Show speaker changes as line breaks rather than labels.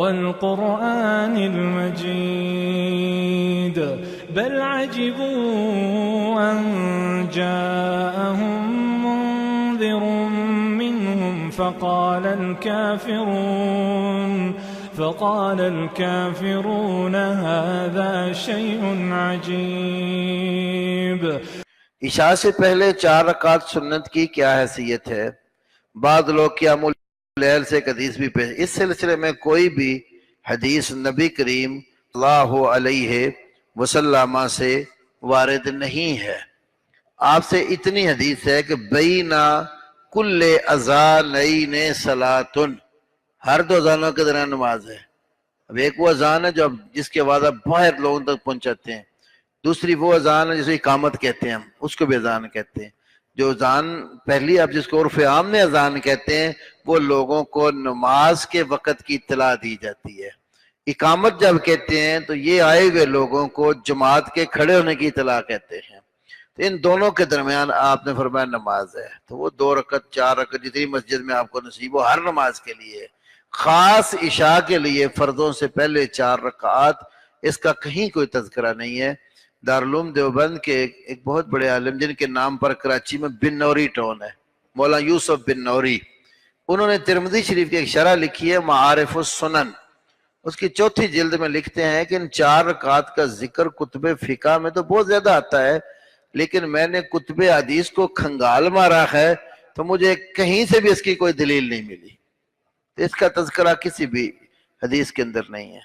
والقرآن المجيد بل عجبوا أن جاءهم منذر منهم فقال الكافرون هذا شيء عجيب۔
عشاء سے پہلے 4 رکعت سنت کی کیا حیثیت ہے؟ بعض لوگ قیام اللیل سے ایک حدیث بھی پیش، اس سلسلے میں کوئی بھی حدیث نبی کریم صلی اللہ علیہ وسلم سے وارد نہیں ہے۔ آپ سے اتنی حدیث ہے کہ بینا کل اذانین صلاتن، ہر 2 اذانوں کے درمیان نماز ہے۔ اب ایک وہ اذان ہے جو جس کے بعد آپ باہر لوگوں تک پہنچاتے ہیں، دوسری وہ اذان ہے جسے اقامت کہتے ہیں، ہم اس کو بھی اذان کہتے ہیں۔ جو اذان پہلی آپ جس کو عرف عام میں اذان کہتے ہیں، وہ لوگوں کو نماز کے وقت کی اطلاع دی جاتی ہے۔ اقامت جب کہتے ہیں تو یہ آئے ہوئے لوگوں کو جماعت کے کھڑے ہونے کی اطلاع کہتے ہیں۔ تو ان دونوں کے درمیان آپ نے فرمایا نماز ہے، تو وہ 2 رکعت 4 رکعت جتنی مسجد میں آپ کو نصیب ہو، ہر نماز کے لیے، خاص عشاء کے لیے فرضوں سے پہلے 4 رکعات، اس کا کہیں کوئی تذکرہ نہیں ہے۔ دارالعلوم دیوبند کے ایک بہت بڑے عالم جن کے نام پر کراچی میں بن نوری ٹاؤن ہے، مولانا یوسف بن نوری، انہوں نے ترمذی شریف کی ایک شرح لکھی ہے معارف السنن، اس کی 4تھی جلد میں لکھتے ہیں کہ ان 4 رکعات کا ذکر کتب فقہ میں تو بہت زیادہ آتا ہے، لیکن میں نے کتب حدیث کو کھنگال مارا ہے تو مجھے کہیں سے بھی اس کی کوئی دلیل نہیں ملی، اس کا تذکرہ کسی بھی حدیث کے اندر نہیں ہے۔